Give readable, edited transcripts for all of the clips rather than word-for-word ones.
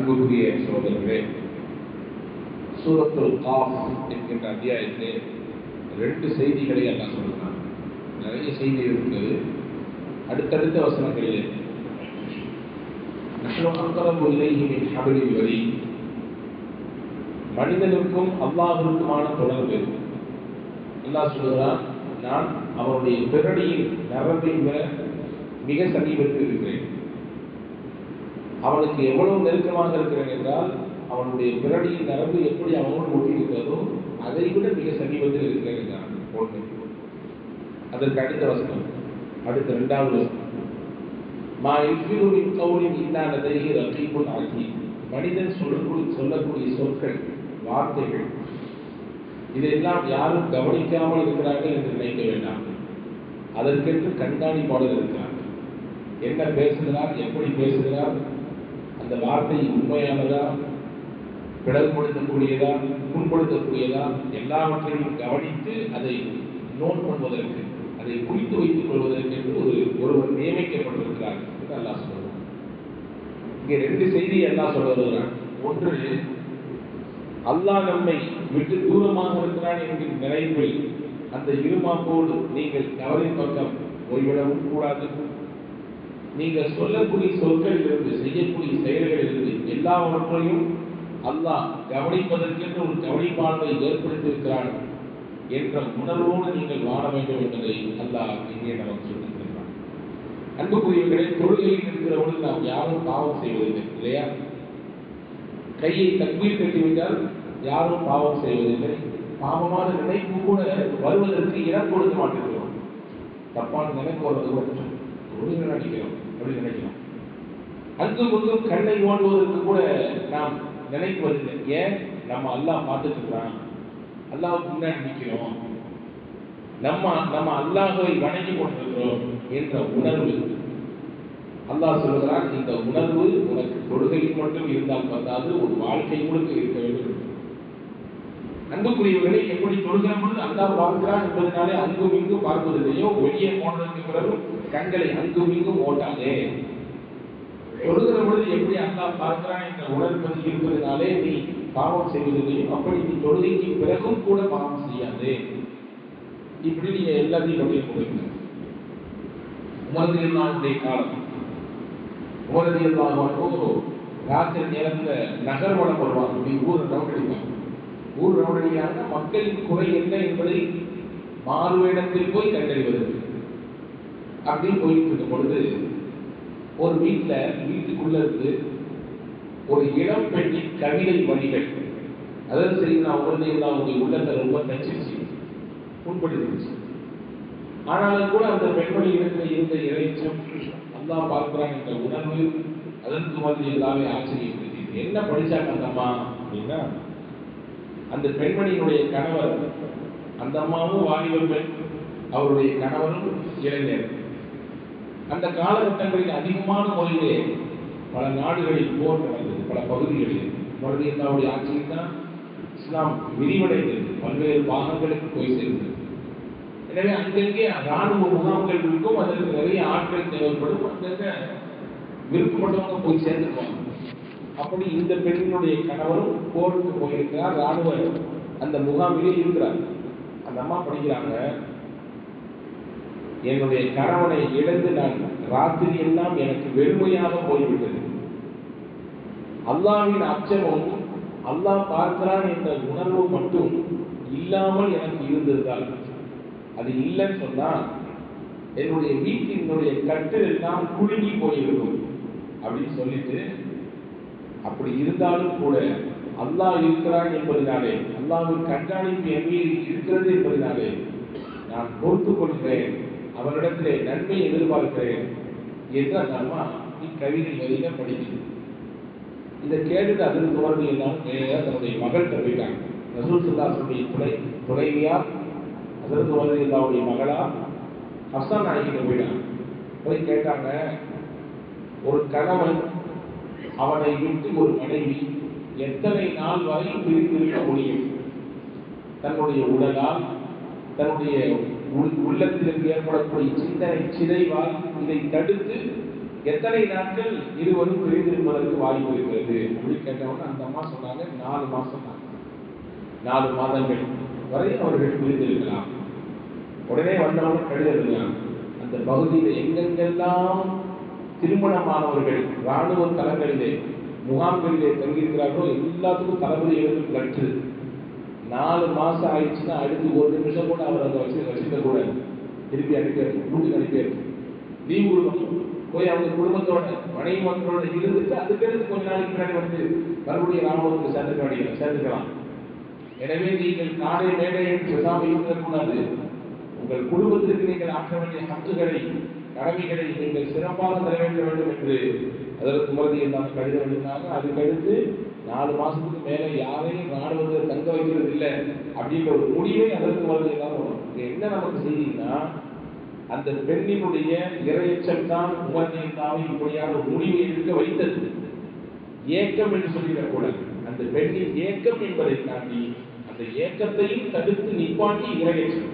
அன்புக்குரிய சகோதரர்களே, சூரத்துல் காஃப் என்கின்ற அத்தியாயத்திலே 2 செய்திகளை அல்லாஹ் சொல்கிறான். நிறைய செய்தி இருக்கிறது. அடுத்தடுத்த வசனங்களிலே நஹ்னு அக்ரபு இலைஹி மின் ஹப்லில் வரீத், மனிதனுக்கும் அல்லாஹ்வுக்குமான தொடர்பு. அல்லாஹ் சொல்கிறான், நான் அவனுடைய பிறடியின் நரம்பை விட மிக சமீபத்தில் இருக்கிறேன். அவனுக்கு எவ்வளவு நெருக்கமாக இருக்கிறேன் என்றால், அவனுடைய பிறடியின் நரம்பு எப்படி அவனோடு ஒட்டி இருக்கிறதோ அதை விட மிக சமீபத்தில் இருக்கிறேன் என்றான். ஒன்று. அதற்கு அடுத்த வசனம், அடுத்த 2வது வசனம், மா யல்ஃபிது மின் கௌலின் இல்லா லதைஹி ரகீபுன் அதீத், மனிதன் சொல்லக்கூடிய சொற்கள், வார்த்தைகள், இதெல்லாம் யாரும் கவனிக்காமல் இருக்கிறார்கள் என்று நினைக்க வேண்டாம். அதற்கென்று கண்காணிப்பாளர் இருக்கிறார். என்ன பேசுகிறார், எப்படி பேசுகிறார், அந்த வார்த்தை உண்மையானதா, பிளவுபடுத்தக்கூடியதா, புண்படுத்தக்கூடியதா, எல்லாவற்றையும் கவனித்து அதை நோட் பண்ணுவதற்கு, அதை குறித்து வைத்துக் கொள்வதற்கு என்று ஒருவர் நியமிக்கப்பட்டிருக்கிறார் என்று அல்லாஹ் சொல்றார். இங்கே 2 செய்தியை அல்லாஹ் சொல்ல வருகிறான். ஒன்று, அல்லாஹ் நம்மை விட்டு தூரமாக இருக்கிறான் என்கிற நினைவில் அந்த இருமாப்போடு நீங்கள் தவறின் பக்கம் போய்விடவும் கூடாது. நீங்கள் சொல்லக்கூடிய சொற்களிலிருந்து, செய்யக்கூடிய செயல்களிலிருந்து எல்லாவற்றையும் அல்லாஹ் கவனிப்பதற்கென்று ஒரு கவனிப்பாளரை ஏற்படுத்தியிருக்கிறான் என்ற உணர்வோடு நீங்கள் வாழ வேண்டும் என்பதை அல்லாஹ் இங்கே நமக்கு சொல்லியிருக்கிறான். அன்புக்குரியவர்களே, தொழுகையில் இருக்கிறவர்கள் நாம் யாரும் பாவம் செய்வதில்லை இல்லையா? கையை தக்பீர் கட்டிவிட்டால் யாரும் பாவம் செய்வதில்லை. பாவமான நினைப்பு கூட வருவதற்கு இடம் கொடுக்க மாட்டேங்கிறோம். தப்பான நினைப்பு வருவது கூட நினைக்கிறோம் அப்படி நினைக்கிறோம். அங்கும் இங்கும் கண்ணை ஓடுவதற்கு கூட நாம் நினைப்பதில்லை. ஏன்? நம்ம அல்லாஹ் பார்த்துட்டு இருக்கிறான், அல்லாஹ்வுக்கு முன்னாடி நிற்கிறோம், நம்ம அல்லாஹ்வை வணங்கி கொண்டிருக்கிறோம் என்ற உணர்வு. அல்லாஹ் சொல்கிறான், இந்த உணர்வு உனக்கு தொழுகையில் மட்டும் இருந்தால் பார்த்தாது, ஒரு வாழ்க்கை முழுக்க இருக்க வேண்டும். அன்புக்குரியவர்களை, எப்படி தொழுகிற பொழுது அல்லாஹ் பார்க்கிறான் என்பதனாலே அங்கும் இங்கும் பார்ப்பதில்லையோ, வெளியே போனதற்கு பிறகு கண்களை அங்கும் இங்கும் ஓட்டாதே. தொழுகிற பொழுது எப்படி அல்லாஹ் பார்க்கிறான் என்ற உணர்வு இருப்பதனாலே நீ பாவம் செய்வதில்லையோ, அப்படி நீ தொழுகைக்கு பிறகும் கூட பாவம் செய்யாதே. இப்படி நீங்க எல்லாத்தையும் பட்டியல் கொடுங்க. உமரதியல்லாஹுடைய காலம், உமரதியல்லாஹு ராத்திரி நேரத்துல நகர்வனம் வருவாங்க, ஊர் ரவுண்ட் அடிப்பாங்க. ஊர் ரவுண்ட் அடிக்கிறாங்க, மக்களின் குறை என்ன என்பதை மாறுவேடத்தில் போய் கண்டறிவது. அப்படின்னு போயிட்டு இருக்கும் பொழுது ஒரு வீட்டுக்குள்ள இருந்து ஒரு இளம் பெண்ணின் கவிதை வரிகள், அதாவது சரி, நான் உங்களுடைய உள்ளத்தை ரொம்ப தச்சிருச்சு, புண்படுத்திருச்சு. ஆனாலும் கூட அந்த பெண்மணி இடத்துல இருந்த இறைச்சம், அல்லாஹ் பார்க்கிறான் என்ற உணர்வு, அதற்கு வந்து எல்லாமே ஆச்சரியப்படுத்தி. என்ன படிச்சாங்க அந்த அம்மா அப்படின்னா, அந்த பெண்மணியினுடைய கணவர், அந்த அம்மாவும் வாலிப பெண், அவருடைய கணவரும் இளைஞர். அந்த காலகட்டங்களில் அதிகமான முறையிலே பல நாடுகளில் போர் நடந்தது. பல பகுதிகளில் மறுபடியும் ஆட்சியில் தான் இஸ்லாம் விரிவடைந்தது, பல்வேறு பாகங்களுக்கு போய் சேர்ந்தது. எனவே அங்கங்கே ராணுவ முகாம்கள் இருக்கும், அதற்கு நிறைய ஆட்கள் தேவைப்படும். அங்கங்க விருப்பப்பட்டவங்க போய் சேர்ந்துக்குவாங்க. அப்படி இந்த பெண்ணினுடைய கணவரும் போருக்கு போயிருக்கிறார், ராணுவ அந்த முகாமிலே இருக்கிறார். அந்த அம்மா படிக்கிறாங்க, என்னுடைய கணவனை இழந்து நான் ராத்திரி எல்லாம் எனக்கு வெறுமையாக போய்விட்டது. அல்லாஹ்வின் அச்சமும் அல்லாஹ் பார்க்கிறான் என்ற உணர்வு மட்டும் இல்லாமல் எனக்கு இருந்ததுதான். அது இல்லைன்னு சொன்னா என்னுடைய வீட்டினுடைய கட்டில் எல்லாம் குலுங்கி போயிருக்கும் அப்படின்னு சொல்லிட்டு, அப்படி இருந்தாலும் கூட அல்லாஹ் இருக்கிறான் என்பதனாலே, அல்லாஹ்வின் கண்காணிப்பு என் மீது இருக்கிறது என்பதனாலே நான் பொறுத்துக் கொள்கிறேன், அவரிடத்திலே நன்மை எதிர்பார்க்கிறேன் என்று அந்த அம்மா இக்கவிதை வரியில படிக்குது. இதை கேட்டுட்டு அதில் தொடர்பு எல்லாம் தன்னுடைய மகள்கிட்ட போயிட்டாங்க. ரசூல் ஸல்லல்லாஹு துணைவியார் ஹஸரத் உமர் ரலியல்லாஹுடைய மகளா ஹஃப்ஸா நாயகிட்ட போயிட்டாங்க. போய் கேட்டாங்க, ஒரு கணவன் அவனை விட்டு ஒரு மனைவி எத்தனை நாள் வரை பிரிந்திருக்க முடியும்? தன்னுடைய உடலால், தன்னுடைய உள்ளத்திற்கு ஏற்படக்கூடிய சிந்தனை சிதைவால் இதை தடுத்து எத்தனை நாட்கள் இருவரும் பிரிந்திருப்பதற்கு வாய்ப்பு இருக்கிறது அப்படின்னு கேட்டவொன்னு அந்த அம்மா சொன்னாங்க 4 மாசம் தான், 4 மாதங்கள் வரை அவர்கள் பிரிந்திருக்கலாம். உடனே வந்தவங்க கடிதம் அந்த பகுதியில் எங்கெங்கெல்லாம் திருமணமானவர்கள் இராணுவ தளங்களிலே முகாம்களிலே தங்கியிருக்கிறார்களோ எல்லாத்துக்கும் தளபதி எழுதும் கற்று 4 மாசம் ஆயிடுச்சுன்னா அடுத்து 1 நிமிஷம் கூட அவர் அங்கே வச்சுக்க கூடாது. திருப்பி அனுப்பியாரு, வீட்டுக்கு அனுப்பியாரு. லீவ் கொடுக்கணும், போய் அவங்க குடும்பத்தோட மனைவி மக்களோட இருந்துட்டு அதுக்கடுத்து கொஞ்ச நாளைக்கு முன்னாடி வந்து மறுபடியும் ராணுவத்துக்கு சேர்ந்துக்கலாம். எனவே நீங்கள் காலை மேடை என்று பேசாமல் இருக்கக்கூடாது. உங்கள் குடும்பத்திற்கு நீங்கள் ஆற்ற வேண்டிய ஹக்குகளை கடமைகளை நீங்கள் சிறப்பாக நிறைவேற்ற வேண்டும் என்று அதற்கு உமரதி எல்லாம் கடிதம் எழுதினாங்க. அதுக்கடுத்து 4 மாசத்துக்கு மேல யாரையும் ராணுவத்தை தங்க வைக்கிறது இல்லை அப்படின்ற ஒரு முடிவை அதற்கு உமரதி எல்லாம் வரும். என்ன நமக்கு செய்திங்கன்னா அந்த பெண்ணினுடைய இரையச்சம் தான் உமரதி எல்லாம் இப்படியான ஒரு முடிவை எடுக்க வைத்தது. ஏக்கம் என்று சொல்லிடக்கூடாது. அந்த பெண்ணின் ஏக்கம் என்பதை தாண்டி அந்த ஏக்கத்தையும் தடுத்து நிப்பாட்டி இரையச்சம்.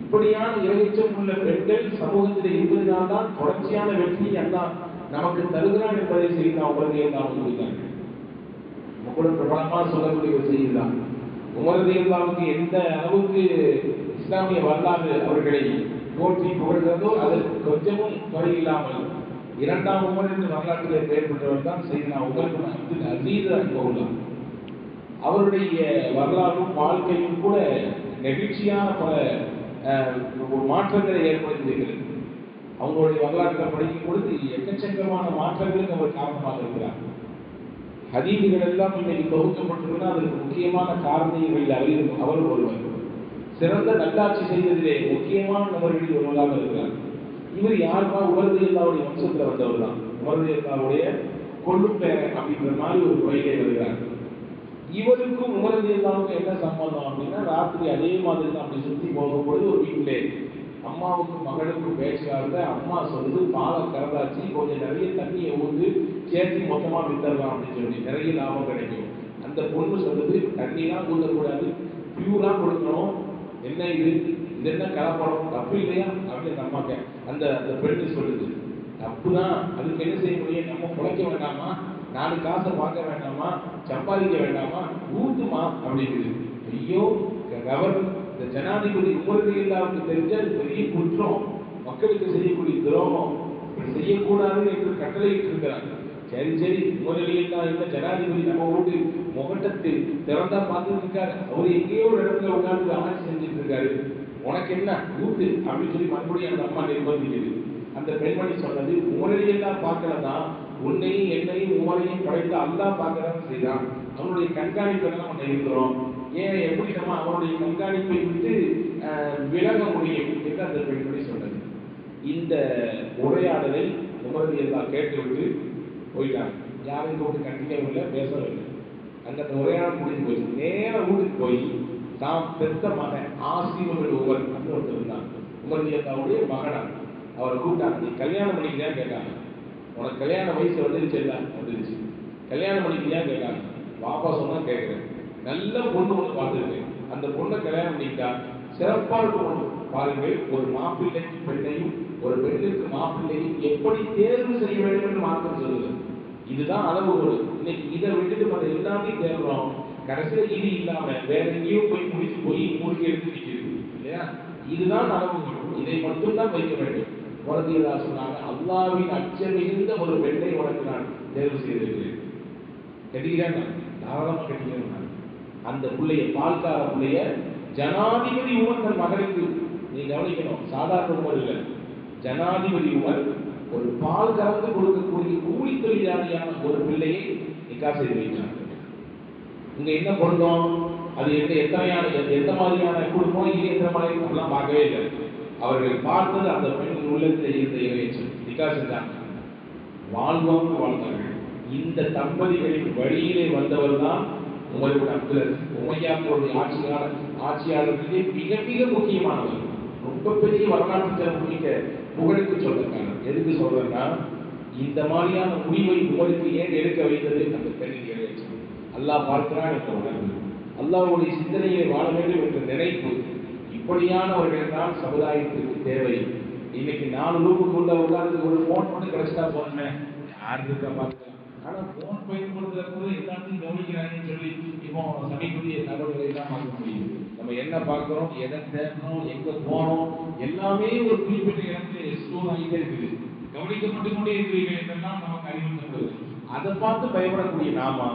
இப்படியான இரையச்சம் உள்ள பெண்கள் சமூகத்தில் இருப்பதனால் தான் தொடர்ச்சியான வெற்றி எல்லாம் நமக்கு தருகிறான் என்பதை செய்தி உமரதி எல்லாம் சொல்லியிருக்காங்க. கூட பிரபலமாக சொல்லக்கூடிய ஒரு செய்தி தான். உமரதி எல்லாவுக்கு எந்த அளவுக்கு இஸ்லாமிய வரலாறு அவர்களை போற்றி புகழ்கிறதோ அதற்கு கொஞ்சமும் குறையில்லாமல் 2ஆம் உமர் என்று வரலாற்றிலே பெயர் பெற்றவர் தான் செய்தினா உமர் பின் அப்துல் அசீஸ் ரஹ்மத்துல்லாஹ். அவருடைய வரலாறும் வாழ்க்கையும் கூட நெகிழ்ச்சியான பல மாற்றங்களை ஏற்படுத்தியிருக்கிறது. அவங்களுடைய வரலாற்றை படிக்கும் பொழுது எக்கச்சக்கமான மாற்றங்களுக்கு அவர் காரணமாக இருக்கிறார். ஹதீதுகள் எல்லாம் இன்னைக்கு தொகுக்கப்பட்டிருந்தால் அதற்கு முக்கியமான காரணிகளில் அவர் ஒருவர். சிறந்த நல்லாட்சி செய்வதிலே முக்கியமான நபர்களில் ஒருவராக இருக்கிறார். இவர் யாருமா உமரதி அல்லாவுடைய வம்சத்தில் வந்தவர் தான். உமரதி அல்லாவுடைய கொள்ளு பேரன் அப்படின்ற மாதிரி ஒரு வழியை வருகிறார். இவருக்கும் உமரதி அல்லாவுக்கும் என்ன சம்பந்தம் அப்படின்னா ராத்திரி அதே மாதிரி தான் அப்படி சுற்றி போகும்பொழுது ஒரு வீட்டிலே அம்மாவுக்கும் மகளுக்கும் பேசுறாங்க. அம்மா சொல்லுது பாலை கறந்தாச்சு, கொஞ்சம் நிறைய தண்ணியை ஊந்து சேர்த்து மொத்தமா வித்தரலாம் அப்படின்னு சொல்லி நிறைய லாபம் கிடைக்கும். அந்த பொண்ணு சொல்லுது தண்ணிலாம் ஊற்றக்கூடாது, பியூரா கொடுக்கணும். என்ன இது என்ன கலப்படம், தப்பு இல்லையா அப்படின்னு அம்மாக்க அந்த அந்த பெண்ணு சொல்லுது. தப்புதான், அதுக்கு என்ன செய்ய முடியும், நம்ம குலைக்க வேண்டாமா, 4 காசை பார்க்க வேண்டாமா, சம்பாதிக்க வேண்டாமா, ஊத்துமா அப்படிங்குது. ஐயோ இந்த ஜனாதிபதி உமரதி அல்லாவுக்கு தெரிஞ்சால் பெரிய குற்றம், மக்களுக்கு செய்யக்கூடிய துரோகம், செய்யக்கூடாது என்று கட்டளையிட்டு இருக்கிறாங்க. சரி சரி உமரதி அல்லா இல்ல ஜனாதிபதி நம்ம வீட்டு முகட்டத்தை திறந்தா பார்த்துட்டு இருக்காரு, அவர் எங்கேயோ ஒரு இடத்துல உட்கார்ந்து ஆட்சி செஞ்சுட்டு இருக்காரு, உனக்கு என்ன ஊட்டு அப்படின்னு சொல்லி மறுபடியும் அந்த அம்மா நிர்பந்திக்குது. அந்த பெண்மணி சொன்னது உமரதி அல்லா பார்க்கலதான், உன்னையும் என்னையும் உமரையும் படைத்து அல்லா பார்க்கதான் செய்தான், அவனுடைய கண்காணிப்பு நம்ம இருக்கிறோம், ஏன் எப்படி நம்ம அவனுடைய கண்காணிப்பை விட்டு விலக முடியும் என்று அந்த பெண்மணி சொன்னது. இந்த உரையாடலை உமரதி அல்லா கேட்டுவிட்டு போயிட்டாங்க. யாரையும் போட்டு கண்டிக்கவும் இல்லை, பேசவும் இல்லை. அந்த உரையாடல் முடிஞ்சு போச்சு. நேரம் வீட்டுக்கு போய் தாம் பெத்த மகன் ஆசிரியர்கள் ஒவ்வொரு அப்படின்னு ஒருத்தர் இருந்தாங்க. உமரதி அல்லாவுடைய மகனார். அவரை கூப்பிட்டாங்க, நீ கல்யாணம் பண்ணிக்கிறியா கேட்டாங்க. உனக்கு கல்யாண வயசு வந்துருச்சு இல்லை, வந்துருச்சு. கல்யாணம் பண்ணிக்கிறியா கேட்டாங்க. பாப்பா சொன்னா கேட்கிறேன், நல்ல பொண்ணு ஒன்று பார்த்துருக்கேன், அந்த பொண்ணை கல்யாணம் பண்ணிக்கிட்டா சிறப்பாக இருக்கும். பாருங்கள், ஒரு மாப்பிள்ளைக்கு பெண்ணையும் ஒரு பெண்ணுக்கு மாப்பிள்ளையும் எப்படி தேர்வு செய்ய வேண்டும் என்று மார்க்கம் சொல்லுது. இதுதான் அளவுகோல். இன்னைக்கு இதை விட்டுட்டு மற்ற எல்லாமே தேடுறோம். கடைசியில் இது இல்லாம வேற எங்கேயோ போய் முடிச்சு போய் மூழ்கி எடுத்து நிற்கிறது இல்லையா? இதுதான் அளவுகோல். இதை மட்டும்தான் வைக்க வேண்டும். உலகியதா சொன்னாங்க, அல்லாவின் அச்சம் மிகுந்த ஒரு பெண்ணை உனக்கு நான் தேர்வு செய்திருக்கிறேன். கட்டிக்கிறேன், தாராளமா கட்டிக்கிறேன். அந்த பிள்ளைய பால்கார பிள்ளைய ஜனாதிபதி உமர் தன் மகனுக்கு, நீ கவனிக்கணும், சாதாரண உமர் இல்லை, ஜனாதிபதி உமர் ஒரு பால் கலந்து கொடுக்கக்கூடிய கூலி தொழிலாளியான ஒரு பிள்ளையை நிக்கா செய்து வைத்தாங்க. இங்க என்ன பொருந்தோம், அது எந்த மாதிரியான குடும்பம், இது எந்த மாதிரி அப்படிலாம் பார்க்கவே இல்லை. அவர்கள் பார்த்தது அந்த பெண்ணின் உள்ளத்தில் இருந்த இறைச்சல். நிக்கா செஞ்சாங்க, வாழ்வாங்க வாழ்ந்தார்கள். இந்த தம்பதிகளின் வழியிலே வந்தவர் தான் உமர் இப்னு அப்துல் அசீஸ். உமையாக்களுடைய ஆட்சியாளர்களே மிக மிக முக்கியமானவர். ரொம்ப பெரிய வரலாற்று சிறப்புமிக்க புகழுக்கு சொந்தக்காரர். எதுக்கு சொல்றேன்னா, இந்த மாதிரியான முடிவை உமருக்கு ஏன் எடுக்க வைத்தது அந்த பெண்ணின் இறைச்சல். அல்லாஹ் பார்க்கிறான் என்ற உணர்வு, அல்லாஹ்வுடைய சிந்தனையை வாழ வேண்டும் என்ற நினைப்பு, இப்படியானவர்கள் தான் சமுதாயத்திற்கு தேவை. இன்னைக்கு 4 ரூமுக்குள்ள உட்கார்ந்து ஒரு போன் மட்டும் கிடைச்சா போதுமே, யார் இருக்கா பார்த்துக்கலாம். ஆனா போன் பயன்படுத்துறது எல்லாத்தையும் கவனிக்கிறாங்கன்னு சொல்லி இப்போ சமீபத்திய தகவல்களை தான் பார்க்க முடியுது. நம்ம என்ன பார்க்கிறோம், எதை தேடணும், எங்க போனோம், எல்லாமே ஒரு குறிப்பிட்ட இடத்துல ஸ்டோர் ஆகிட்டே இருக்குது. கவனிக்கப்பட்டு கொண்டே இருக்கிறீர்கள் என்றெல்லாம் நமக்கு அறிவுறுத்தப்படுது. அதை பார்த்து பயப்படக்கூடிய நாம,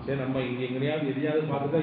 சரி நம்ம இங்க எங்கேயாவது எதையாவது பார்த்துட்டா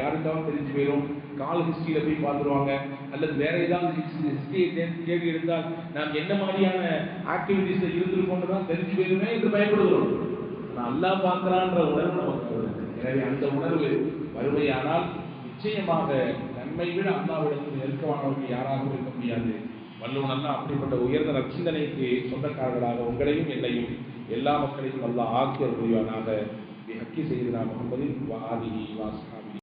யாருக்காவது தெரிஞ்சு போயிடும், கால் ஹிஸ்டரியில போய் பார்த்துருவாங்க, அல்லது வேற ஏதாவது ஹிஸ்டரியை தேடி இருந்தால் நாம் என்ன மாதிரியான ஆக்டிவிட்டிஸ்ல இருந்திருக்கோம்னு தான் தெரிஞ்சு போயிருமே என்று பயப்படுகிறோம். அல்லாஹ் பார்க்கிறான்ற உணர்வு நமக்கு வருது. எனவே அந்த உணர்வு வறுமையானால் நிச்சயமாக நம்மை விட அல்லாஹ்விடத்தில் நெருக்கமானவர்கள் யாராகவும் இருக்க முடியாது. வல்லவன் அல்லாஹ் அப்படிப்பட்ட உயர்ந்த நற்சிந்தனைக்கு சொந்தக்காரர்களாக உங்களையும் என்னையும் எல்லா மக்களையும் அல்லாஹ் ஆக்கிய புரிவானாக. ஹக்கி செய்து நாம் முகமதின் வாதிஹி வாஸ்ஹா